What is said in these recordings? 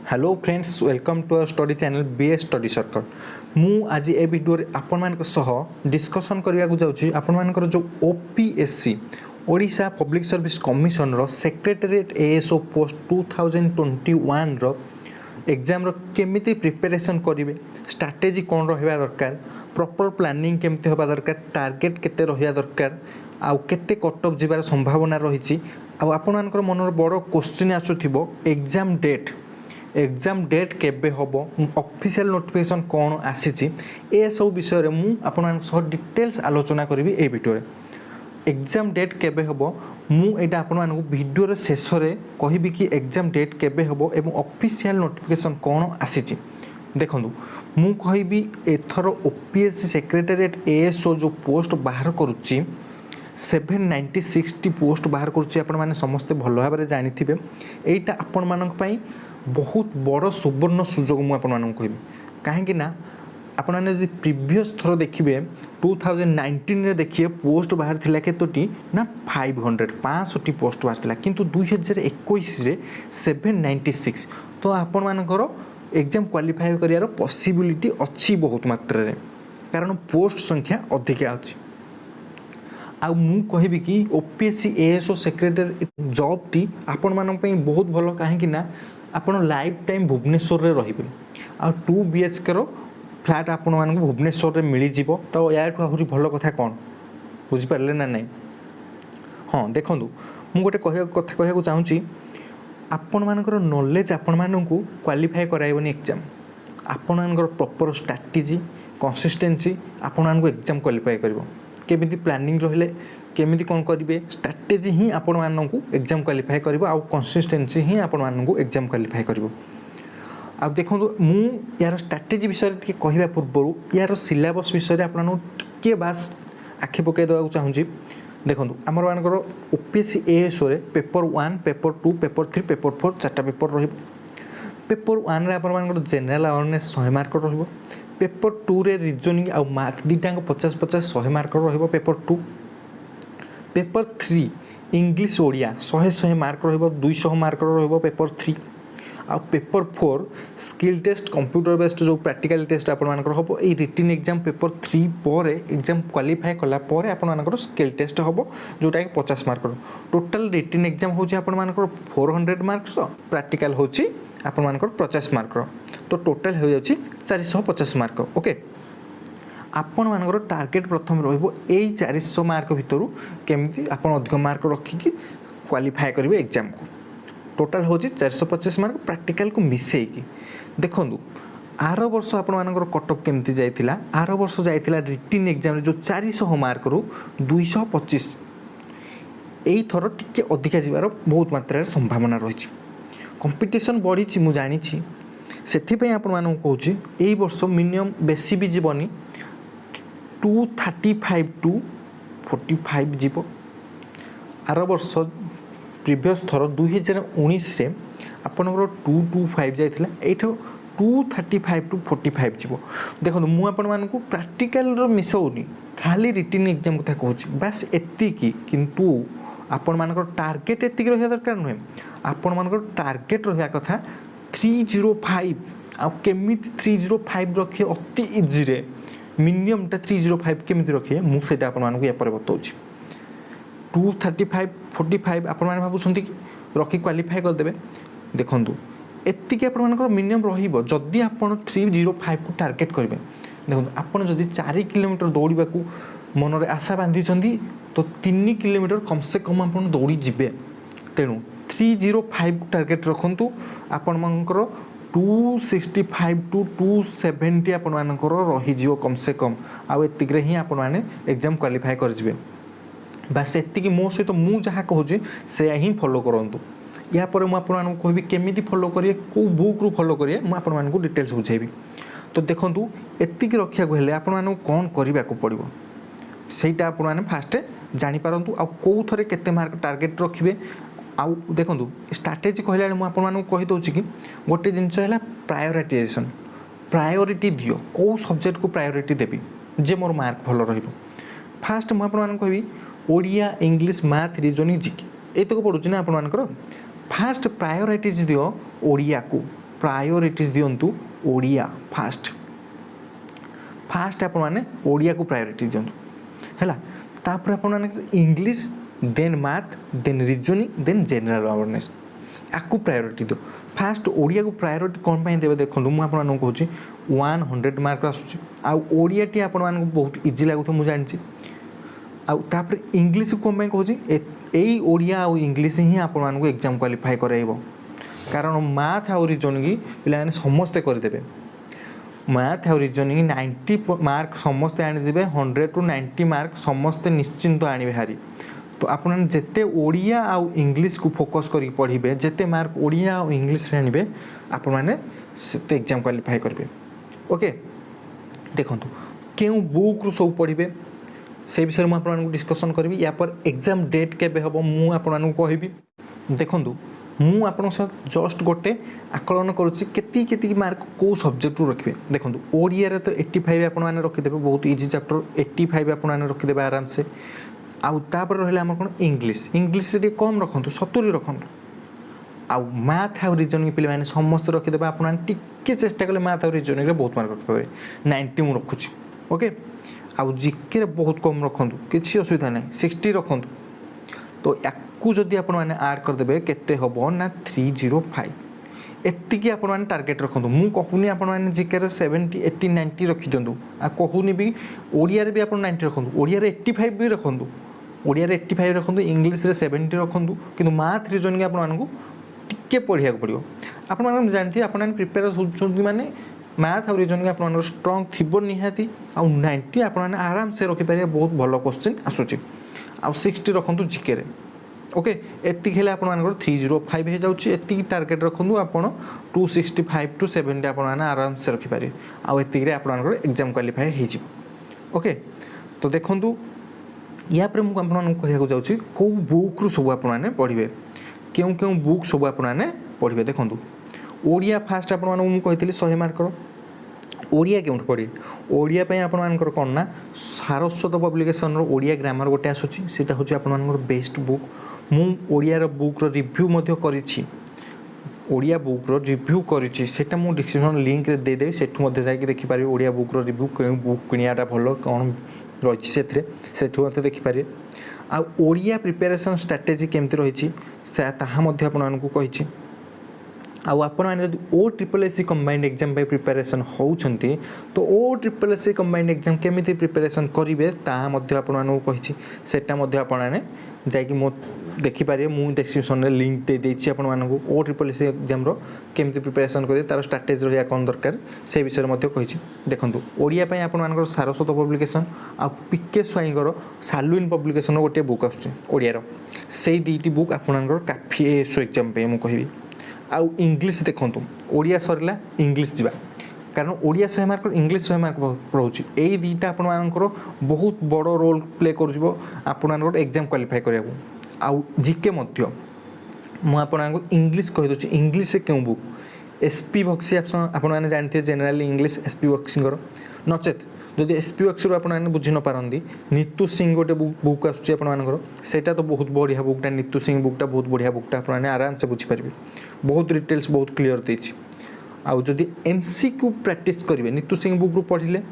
Hello friends, welcome to our study channel BS study circle. मु आज ए video रे आपण मान सह डिस्कशन करने को जाऊँगी। आपण मानकर जो OPSC Odisha public service commission रो सेक्रेटेरिएट एएसओ पोस्ट 2021 रो एग्जाम रो केमिति प्रिपरेशन करेंगे, स्ट्रैटेजी कौन रहा दरकार, प्रॉपर प्लानिंग केमती होगा दरकार, टार्गेट केते रहा दरकार, आउ केते कट ऑफ जीवार संभावना रही। आपण मानकर मनर बड़ क्वेश्चन आसुथिबो एग्जाम डेट केबे होबो, ऑफिशियल नोटिफिकेशन कौन आसी, ए सब विषय में आपन डिटेल्स आलोचना करी ए वीडियो रे। एग्जाम डेट केबे होबो मुझे आपण वीडियो रे शेष रे कहबी कि एग्जाम डेट केबे होबो एवं ऑफिशियल नोटिफिकेशन कौन आसी। देखंतु मु कहबी एथर ओपीएससी सेक्रेटेरिएट एएसओ जो पोस्ट बाहर करुच्ची 796 पोस्ट बाहर करुच्ची। आपण माने समस्ते भल भाव में जानिथिबे एटा आपण मानक पई बहुत बड़ सुवर्ण सुजोग मु आपण मानक कहबी। काहेकि ना आपण माने जदि प्रीवियस थर देखिबे 2019 रे देखिए पोस्ट बाहर थिला केतोटी ना 500 पोस्ट बाहर थिला, किंतु 2021 रे 796। तो आपण मानकर एग्जाम क्वालिफाई करियार पॉसिबिलिटी अच्छी बहुत मात्रा रे, कारण पोस्ट संख्या अधिका अछि। आ मु कहबी कि OPSC ASO secretary job T आपण मानक पई बहुत भलो। काहेकि ना आपण लाइफ टाइम भुवनेश्वर रे रहिबे आ 2 बीएचके रो फ्लैट आपण मानक भुवनेश्वर रे मिली जिवो। तो यार आहुरी भलो कथा कोन बुझि पारले ना नहीं? हाँ देखंतु मु गोटे कथा कहया को चाहूची, आपण मानकर नॉलेज आपण मानक क्वालिफाई कराइबनी एग्जाम। आपण मानकर प्रॉपर स्ट्रैटेजी कंसिस्टेंसी आपण मानक एग्जाम क्वालिफाई करिवो। केमिति प्लानिंग रहिले केमिति कोन करिवे, स्ट्रैटेजी ही आपण मानक एग्जाम क्वालिफाई करिवो आ कंसिस्टेंसी ही आपण मानक एग्जाम क्वालिफाई करिवो। आ देखंतु मु यार स्ट्रैटेजी विषय रे कहबा पूर्व यार सिलेबस विषय रे आपण के बास आखि पकै देबा चाहूची। देखंतु हमर मानकर ओपीएससी एएसओ रे पेपर 1 पेपर 2 पेपर 3 पेपर 4 चारटा पेपर रहिबो। पेपर 1 रे आपण मानकर जनरल अवेयरनेस 100 मार्क रहिबो। पेपर 2 रे रीजनिंग आ मैथ दिटांग 50 100 मार्क रहिबो paper 2। Paper 3 English Odia 100 mark रहिबो, 200 मार्क रहिबो पेपर 3। आ paper 4 skill test computer based जो प्रैक्टिकल टेस्ट आपण मानकर होबो। ए रिटन एग्जाम पेपर 3 पर एग्जाम क्वालिफाई कला पर आपण मानकर स्किल टेस्ट होबो जोटा कि 50 मार्क। टोटल रिटन एग्जाम होची आपण मानकर 400 मार्क्स, प्रैक्टिकल होची आपण मानकर 50 मार्क। तो टोटल हो जाउची 450 मार्क। ओके, आपण मानकर टार्गेट प्रथम रहइबो एई 400 मार्क भितरु केमिति आपण अधिक मार्क रखिकी क्वालिफाई करिवे एग्जाम को। टोटल होची 450 मार्क प्रैक्टिकल को मिसेई की। देखंतु आर वर्ष आपण मानकर कट ऑफ केमिति जाइतिला, आर वर्ष जाइतिला रिटन एग्जाम जो 400 मार्क रु 225। एई थरो टिके अधिका जिवार बहुत मात्रा रे संभावना रहिछि। कंपटीशन बढ़ी मु जानी से आपण मानक कहूँ यही वर्ष मिनिमम बेसी भी जीवनी 235 टू 45 जीव। आर वर्ष प्रीवियस थर 2019 रे आपनकर 225 जाइथिला, एठो 235 टू 45 जीव। देखो मु आपण मानक प्रैक्टिकल रो मिसौनी, खाली रिटन एग्जाम कथा कहूँ बास एतिकी। किंतु आपण मानकर टार्गेट एतिकी रहिया दरकार नुहे। आपण मानकर टार्गेट रहिया कथा 305। आ केमिति 305 रखिए अति इजी रे, मिनिमम टा 305 केमिति रखिए मु सेटा आपण मानक या पर बताउछि। 235 45 आपण मान भाबुछंती कि रखि क्वालिफाई कर देबे। देखंतु एतिकी आपण मानकर मिनिमम रहिबो जदी आपण 305 को टार्गेट करबे। देखंतु आपण जदी 4 किलोमीटर दौड़ीबा को मन रे आशा बांधी चंदी तो 3 किलोमीटर कम से कम आपण दौड़ी जिबे। तेणु 305 टार्गेट रखंतु आपण मानकर 265 टू 270 आपण मानकर रही जीवो कम से कम। आ एतिक रे ही आपण माने एग्जाम क्वालिफाई कर जिवे। बस एतिकी मो सहित मु जहा कहूँ से ही फॉलो करंतु। या पर मु आपण मानक कहबी केमिति फॉलो करिए, को बुक रु फॉलो करिए, मु आपण मानक डिटेल्स बुझाइबी। तो देखंतु एतिकी रखिया को हेले आपण मानक कोन करिबा को पड़िबो सेटा आपण माने फास्ट जानि पारंतु। आ को थरे केते मार्क टार्गेट रखिबे। आउ देखंतु स्ट्रैटेजी कहला मु आपण मानक कहि दउछि कि गोटे जिंस हैला प्रायोरिटाइजेशन। प्रायोरिटी दियो, को सब्जेक्ट को प्रायोरिटी देबी जे मोर मार्क भलो रहिबो। फास्ट मु आपण मानक कहबी Odia English math reasoning GK एतक पढुछि ना आपण मानकर। फास्ट प्रायोरिटीज दियो ओडिया को प्रायोरिटीज दिंतु ओडिया फास्ट आपण मैंने ओडिया को प्रायोरिटी दिंतु है तापर आपण English then math then reasoning then general awareness आपको प्रायोरिटी दो फास्ट ओडिया को प्रायोरिटी कौन पे देवे देखो मुझे कहूँ 100 मार्क आसूँ आडिया टी आप बहुत इजी लगुत मुझे जानी आउे इंग्लीश को कौन कहूँ यही ओडिया आउ इंग्लीश ही आपको एग्जाम क्वालिफाई कराइब कारण मैथ आउ रीजनिंग पे समस्ते करदे मैथ आउ रीजनिंग 90 मार्क समस्ते आनीदे 100 to 90 मार्क समस्ते निश्चिंत आने हारी तो आप जिते ओडिया आउ इंग्लीश को फोकस कर पढ़े जिते मार्क ओडिया आउ इंग्लीश आने आप एग्जाम क्वालिफाई करेंगे ओके देखो क्यों बुक सब पढ़े से विषय में आपको डिस्कसन करी या पर एग्जाम डेट केबे हम मुझे कहबी देखूँ मु आप जस्ट गोटे आकलन करुच्ची मार्क कौ सब्जेक्ट रखिए देखो ओडिया तो 85 आपने रखिदे बहुत इजी चैप्टर 85 आपने रखिदे आराम से आउपर रहा आम कौन इंग्लीश इंग्लीश रे कम रखु 70 रखु आउ मैथ आउ रीजनिंग पे समस्त रखिदे आपने चेष्टा कले मैथ आउ रीजनिंग बहुत मार्क रखिपारे 90 मुझे रखुची ओके आउ जिके बहुत कम रखु किसी असुविधा ना 60 रखु तो याकू जदि आप आड करदे केते हम ना 305 एतिकी आप टार्गेट रखु मुझे कहूनी आपने जिके 70 80 90 रखी दिंतु आ कहूनी भी ओडिया भी आप 90 रखु ओडिया 85 भी रखु ओडिया 85 रखु इंग्लीश 70 रखु कि मैथ रीजनिंग आपको टिके पढ़िया पड़ो आप जानते हैं आपने प्रिपेयर होती मैंने मैथ और रीजनिंग आप स्ट्रंग थी निहाती आउ 90 आपने आराम से रखिपारे बहुत भल क्वेश्चन आसूची आउ 60 रखु जिके ओके एति हेले आपन 305 हो जाउची एति टार्गेट रखु आपन 265 to 70 आपन आराम से रखि पारे आउ एति रे आपन एग्जाम क्वालिफाई हे जी ओके तो देखंतु या पर मु आपन कहिया जाउची को बुक रु सब आपन पढ़िबे केउ केउ बुक सब आपन पढ़िबे देखंतु ओडिया फास्ट आपन मु कहितली 100 मार्क रो ओडिया क्यों पढ़े ओडिया पे आपनकर कौन ना सारस्वत पब्लिकेशन ओडिया ग्रामर गोटे आसूची सेटा होची आपनकर बेस्ट बुक मु ओडिया बुक रो रिव्यू मध्य करिछि ओडिया बुक रो रिव्यू करिछि सेटा मु डिस्क्रिप्शन लिंक रे दे देबी सेठु मध्य जाई देखि पारि ओडिया बुक रो रिव्यू केउ बुक किनियाटा भलो कोन रहिछि सेथरे सेठु मध्य देखि पारि आ ओडिया प्रिपरेशन स्ट्रेटजी केमति रहिछि से ताहा मध्य आपननको कहिछि आउ आपण मैंने जब O triple S C combined exam preparation होउछंती तो O triple S C combined exam केमिति प्रिपरेशन करिवे ताहा मध्य आपण मानू कहिछि सेटा मध्य आपण माने जाई मो देखि पारे मु डिस्क्रिप्शन रे लिंक दे देछि आपण मानू ओ ट्रिपल एस सी एग्जाम रो केमिति प्रिपरेशन करिवे तार स्ट्रेटजी रहिया कोन दरकार से विषय मध्य कहिछि देखंतु ओडिया पय आपण मानकर सारस्वत पब्लिकेशन आ पीके स्वाईगर सालुइन पब्लिकेशन गोटे बुक आछे ओडिया रो सेई दीटी बुक आपण मानकर काफी एसो एग्जाम पे मु कहिबी आउ इंग्लिश देखंतु ओडिया सरला इंग्लिश जीवा कारण ओडिया 100 मार्क इंग्लिश 100 मार्क रोची एई दीटा आपण मानकर बहुत बड़ रोल प्ले करजिवो आपण मानकर एग्जाम क्वालिफाई करिया आउ जीके मध्य मु आपण इंग्लिश कहि दोची इंग्लिश रे केउ बुक एसपी बक्सी आपण माने जानते जनरल इंग्लिश एसपी बक्सिंगर नचेत जदि एसपी बक्सी रो आपण माने बुझि न पारंदी नीतू सिंह गोटे बुक आछी आपण मानकर सेटा तो बहुत बढ़िया बुकटा नीतू सिंह बुकटा बहुत बढ़िया बुकटा आपण माने आराम से बुझि पारबे बहुत डिटेल्स बहुत क्लियर देछि आउ जदि एमसीक्यू प्रैक्टिस करिवे नीतू सिंह बुक रो पढिले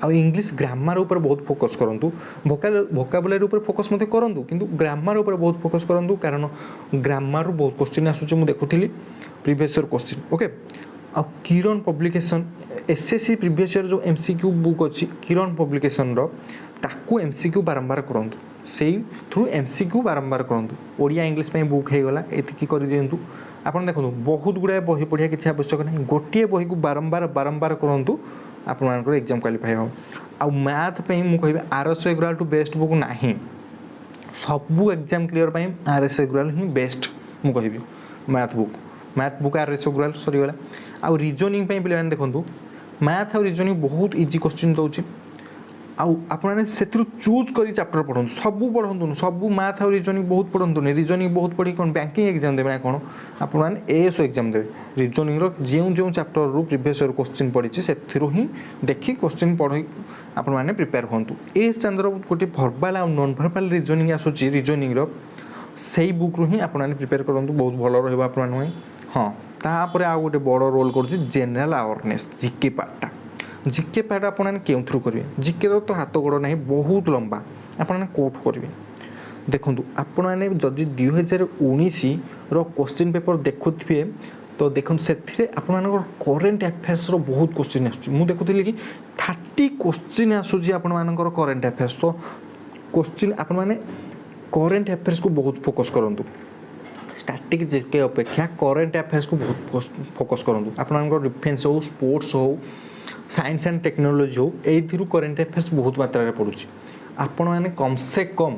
आउ इंग्लिश ग्रामर ऊपर बहुत फोकस करंतु वोकाबुलरी ऊपर फोकस मते करंतु किंतु ग्रामर ऊपर बहुत फोकस करंतु कारण ग्रामर बहुत क्वेश्चन आसुचे मु देखुथिली प्रीवियस ईयर क्वेश्चन ओके आ किरण पब्लिकेशन एसएससी प्रीवियस ईयर जो एमसीक्यू बुक अच्छी किरण पब्लिकेशन रो ताकू एमसीक्यू बारंबार करंतु सेही थ्रू एमसीक्यू बारंबार करंतु ओडिया इंग्लिश पे बुक हे गला एतिकी करि दियंतु आपण देखंतु बहुत गुडा बही पढ़िया किछि आवश्यक नाही गोटिए बही को बारंबार करंतु आपण मानकर एग्जाम क्वालिफाई हो आ मैथ पे मु कहबे आरएस एग्राल टू बेस्ट बुक नाही सबु एग्जाम क्लियर पे आरएस एग्राल ही बेस्ट मु कहबी मैथ बुक आरएस एग्राल सरी गला आ रीजनिंग पे पिले देखंतु मैथ और रीजनिंग बहुत इजी क्वेश्चन दउची आपने से चूज कर चैप्टर पढ़ु सबू पढ़ु सबू मैथ और रीजनिंग बहुत पढ़ु रीजनिंग बहुत पढ़ी कौन बैंकिंग एग्जाम देवे ना कौन आपने एएसओ एग्जाम देवे रीजनिंग जो जो चैप्टर रू प्रीवियस ईयर क्वेश्चन पड़ी से ही देखी क्वेश्चन पढ़ी आपने प्रिपेयर हूँ एस चंद्र गोटे भर्बाल और नॉन भर्बाल रीजनिंग आसूँ रीजनिंग से बुक रू ही आपने प्रिपेयर करूँ बहुत भल रहा हाँ तापर आउ गोटे बड़ रोल कर जेनेल अवेयरनेस जीके पार्टा जीके पार्ट आपने क्यों थ्रू करेंगे जीके तो हाथ गोड़ ना बहुत लंबा आपने कौट करेंगे देखूँ आपण मैंने जदि 2019 क्वेश्चन पेपर देखुए तो देखो से करेन्ट अफेयर्स बहुत क्वेश्चन आसूँ देखुली कि 30 क्वेश्चन आसूँ आपर करेन्ट अफेयर्स तो क्वेश्चन आपण मैंने करेन्ट अफेयर्स को बहुत फोकस करूँ स्टैटिक जीके अपेक्षा करेन्ट अफेयर्स को बहुत फोकस करूँ आप डिफेन्स हो स्पोर्ट्स हो साइंस एंड टेक्नोलोजी हो यू करेन्ट अफेयर्स बहुत मात्रा पड़ूँ आपण मैंने कम से कम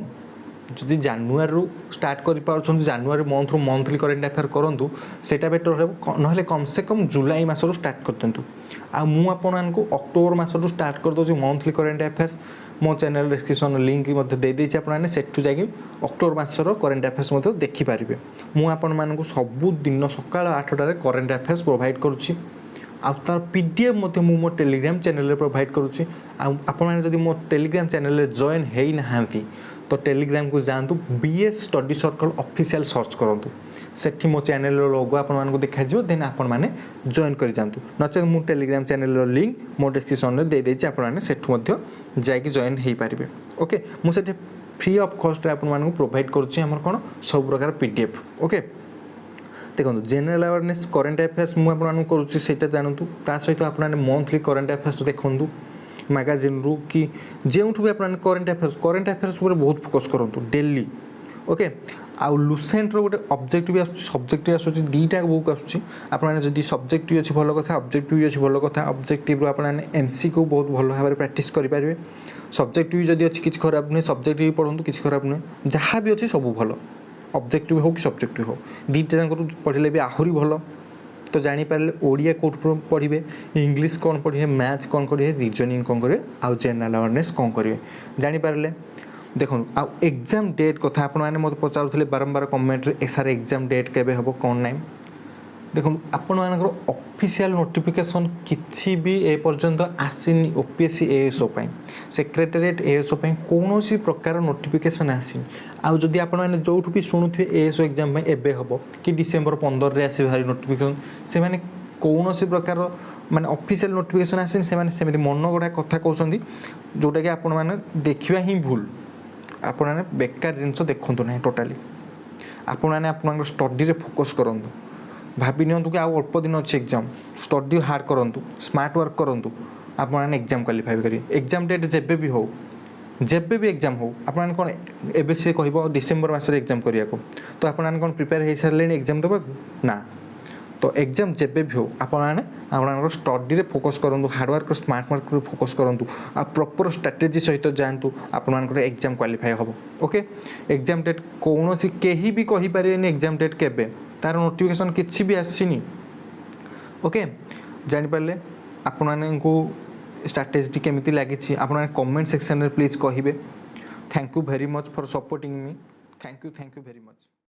जदि जानुआरी स्टार्ट कर January month monthly current affair करूँ सेटा बेटर हो ना कम से कम जुलाई मसरू स्टार्ट कर दिंतु आपको अक्टोबर मसरू स्टार्ट कर दूसरी मंथली करेन्ट अफेयर्स मो चैनल डिस्क्रिप्शन लिंक दे देती आपने सेठू जा अक्टोबर मसर करेन्ट अफेयर्स देखिपारे मुझे सबुदिन सकाल 8टार करेन्ट अफेयर्स प्रोवाइड करुच्ची तार पीडीएफ मो टेलीग्राम चैनल प्रोवाइड करुच्ची आपने मो टेलीग्राम चैनल जॉइन हो ना तो टेलीग्राम को जातु BS study circle official search करूँ सेठी मो चैनल लोगो आपको देखा देन आपण मैंने जॉइन कर जातु नचे मो टेलीग्राम चैनल लिंक मो डिस्क्रिप्शन में दे देती आपने सेठू जाकि जॉइन हो पारे ओके मुझे फ्री ऑफ कॉस्ट आपको प्रोवाइड करुच्ची आम कौन सब प्रकार पीडीएफ ओके देखो जेनरल अवेयरनेस करेन्ट अफेयर्स मुझे करुच्ची जानतु ता सहित आपने मंथली करेन्ट अफेयर्स देखूँ मैगजीन रू कि जो भी आप करेन्ट अफेयर्स पर बहुत फोकस करूँ डेली ओके आउ लुसेंट गोटे ऑब्जेक्टिव सब्जेक्टिव आसूँ दुईटा बुक आसूँ आपने जब सब्जेक्टिव अच्छी भल कथा ऑब्जेक्टिव अच्छी भल कथा ऑब्जेक्टिव आपने एमसी को बहुत भल भाव में प्रैक्टिस करेंगे सब्जेक्टिव जब अच्छी किसी खराब नुहे सब्जेक्टिव पढ़ूँ किसी खराब नुहे जहाँ भी अच्छी सब भल ऑब्जेक्टिव हो कि सब्जेक्टिव हो दुईटा पढ़ले भी आहरी भल तो जानीपारे ओडिया कौट पढ़े इंग्लिश कौन पढ़े मैथ कौन पढ़े रीजनिंग कौन करेंगे आउ जेनरल अवेयरनेस कौन करेंगे जानीपारे देखो आउ एग्जाम डेट कथा आपने मत पचारे बारंबार कमेंट एसार एग्जाम डेट केबे हम कौन ना देखो आपण ऑफिशियल नोटिफिकेशन किसी भी ए पर्यंत आसीनी ओपीएससी एएसओ सेक्रेटेरिएट एएसओ कौन प्रकार नोटिफिकेशन आसीनी आउ जदि आपण मैंने जो भी शुणुवे एएसओ एग्जाम एबे हम कि डिसेम्बर 15 रे आसी भारी नोटिफिकेशन से माने कौन प्रकार माने ऑफिशियल नोटिफिकेशन आसीनी से मन गढ़ा कथा कहते जोटा कि आपण मैंने देखा ही भूल आपने बेकार जिनस देखु ना टोटाली आपने स्टडी फोकस करूँ भाभी नियंतु कि आउ अल्प दिन अच्छे एग्जाम स्टडी हार्ड करूँ स्मार्ट वर्क करूँ आपने एग्जाम क्वालिफाई करेंगे एग्जाम डेट जेबे भी हो जेबे भी एग्जाम हो आपने कौन एबे से कह डिसेम्बर मसरे एग्जाम करने को तो आपने कौन प्रिपेयर हो सारे एग्जाम देवा ना तो एग्जाम जेबे भी हो आपने स्टडी फोकस करूँ हार्डवर्क स्मार्ट वर्क फोकस करूँ आ प्रॉपर स्ट्रैटेजी सहित जातु आपंकर एग्जाम क्वालिफाई हम ओके एग्जाम डेट कौन कहीं भी कहीपर एग्जाम डेट केबे तार नोटिफिकेशन किसी भी आसीनी ओके जानीपारे आपको स्ट्रैटेजी केमिति लगी आपने कमेंट सेक्शन में प्लीज कहिबे thank you very much for supporting me thank you very much.